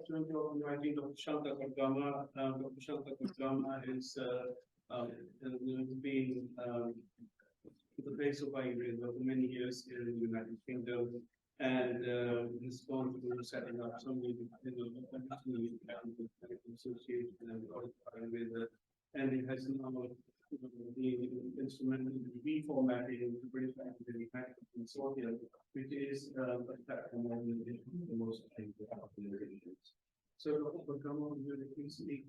opportunity of inviting Dr. Shanta Godagamma. Dr. Shanta Godagamma is been the face of Ayurveda for many years in the United Kingdom, and responsible for setting up so many associations and Ayurveda, and it has now been instrumental in reformatting the British Ayurvedic Consortium, which is a platform organization for the most organizations. So, Dr. Godagamma, would you please speak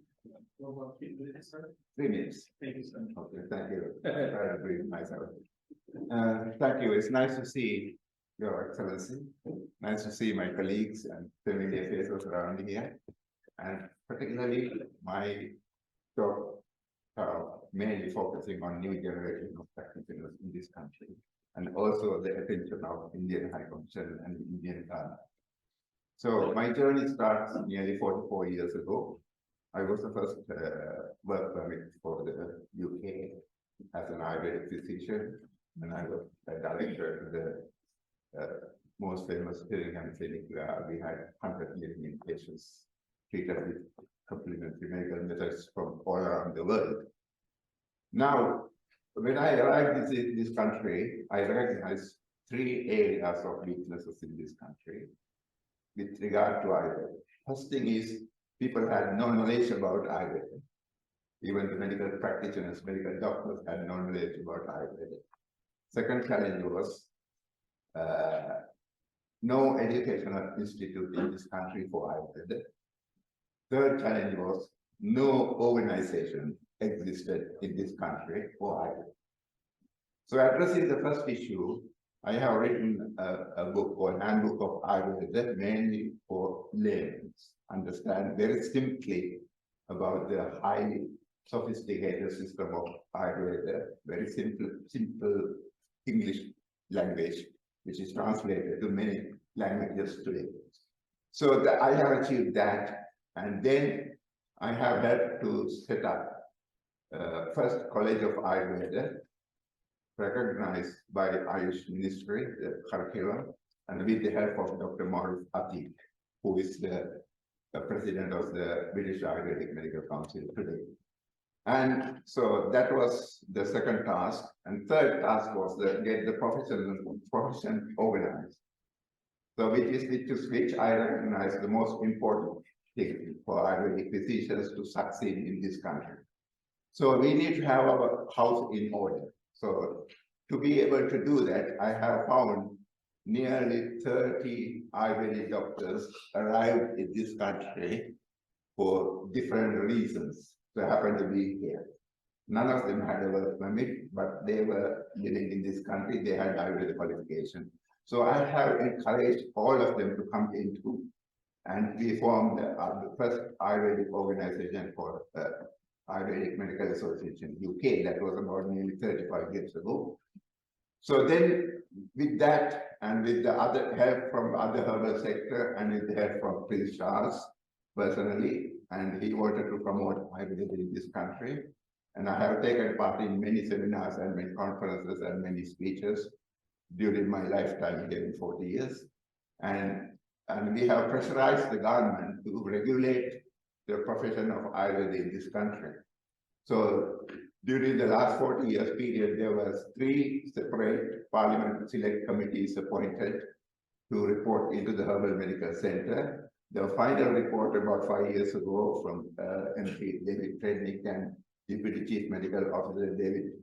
for about 3 minutes, sir? 3 minutes. Thank you, sir. Okay, thank you. I agree with myself. Thank you. It's nice to see Your Excellency. Nice to see my colleagues and familiar faces around here. And particularly my talk mainly focusing on new generation of practitioners in this country, and also the attention of Indian High Commission and Indian government. So my journey starts nearly 44 years ago. I was the first work permit for the UK as an Ayurvedic physician, and I was a director of the most famous Birmingham clinic where we had 100 million patients treated with complementary medical methods from all around the world. Now, when I arrived in this country, I recognized 3 areas of weaknesses in this country with regard to Ayurveda. First thing is, people had no knowledge about Ayurveda. Even the medical practitioners, medical doctors had no knowledge about Ayurveda. Second challenge was no educational institute in this country for Ayurveda. Third challenge was no organization existed in this country for Ayurveda. So addressing the first issue, I have written a book called Handbook of Ayurveda, mainly for laymen, understand very simply about the highly sophisticated system of Ayurveda, very simple English language, which is translated to many languages today. So I have achieved that, and then I have helped to set up first College of Ayurveda, recognized by Ayush Ministry, the curriculum, and with the help of Dr. Morris Atik, who is the president of the British Ayurvedic Medical Council today. And so that was the second task. And third task was to get the profession organized. So which I recognize the most important thing for Ayurvedic physicians to succeed in this country. So we need to have our house in order. So to be able to do that, I have found nearly 30 Ayurvedic doctors arrived in this country for different reasons. They happen to be here. None of them had a work permit, but they were living in this country. They had Ayurveda qualification. So I have encouraged all of them to come into, and we formed the first Ayurvedic organization for Ayurvedic Medical Association UK. That was about nearly 35 years ago. So then with that, and with the other help from other herbal sector, and with the help from Prince Charles personally, and he wanted to promote Ayurveda in this country. And I have taken part in many seminars and many conferences and many speeches during my lifetime here in 40 years. And we have pressurized the government to regulate the profession of Ayurveda in this country. So during the last 40 years period, there was 3 separate parliament select committees appointed to report into the Herbal Medical Center. The final report about 5 years ago from MP David Trednick and Deputy Chief Medical Officer David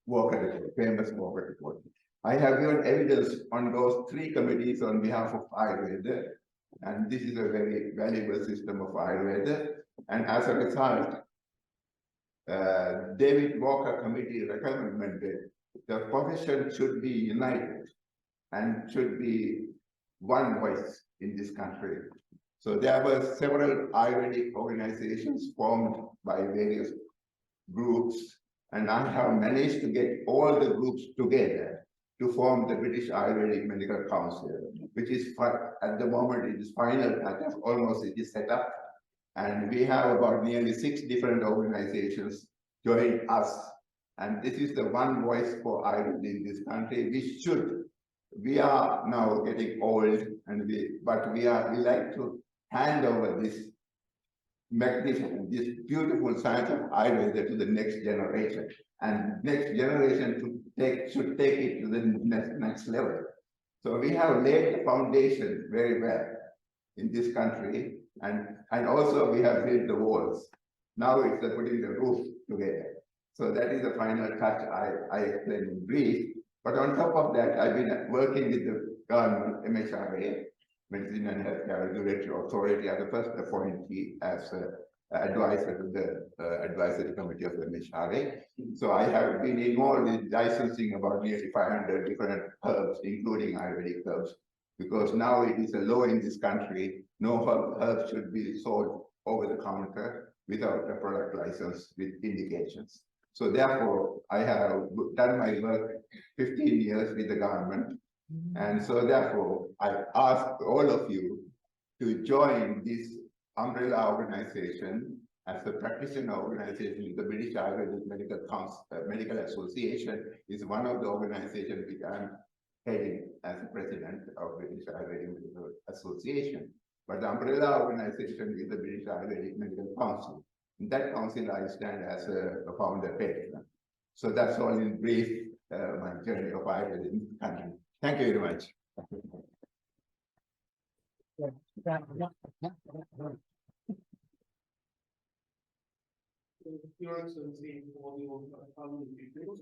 Walker report, famous Walker report. I have given evidence on those 3 committees on behalf of Ayurveda, and this is a very valuable system of Ayurveda. And as a result, David Walker committee recommended the profession should be united and should be one voice in this country. So there were several Ayurvedic organizations formed by various groups, and I have managed to get all the groups together to form the British Ayurvedic Medical Council, which is at the moment it is final touch, almost it is set up, and we have about nearly 6 different organizations join us. And this is the one voice for Ayurveda in this country, which should we are now getting old, and we like to hand over this magnificent, this beautiful science of Ayurveda to the next generation, and next generation should take it to the next level. So we have laid the foundation very well in this country, and also we have built the walls. Now it's putting the roof together. So that is the final touch I explained in brief. But on top of that, I've been working with the government, MHRA, Medicine and Healthcare Regulatory Authority, as the first appointee as advisor to the advisory committee of the MHRA. So I have been involved in licensing about nearly 500 different herbs, including Ayurvedic herbs, because now it is a law in this country, no herb should be sold over the counter without a product license with indications. So therefore, I have done my work 15 years with the government. And so therefore, I ask all of you to join this umbrella organization as a practitioner organization. The British Ayurvedic Medical Association is one of the organizations which I'm heading as the president of British Ayurvedic Medical Association. But the umbrella organization is the British Ayurvedic Medical Council. In that council, I stand as a founder patron. So that's all in brief, my journey of Ayurveda in the country. Thank you very much. Your Excellency, for your family details.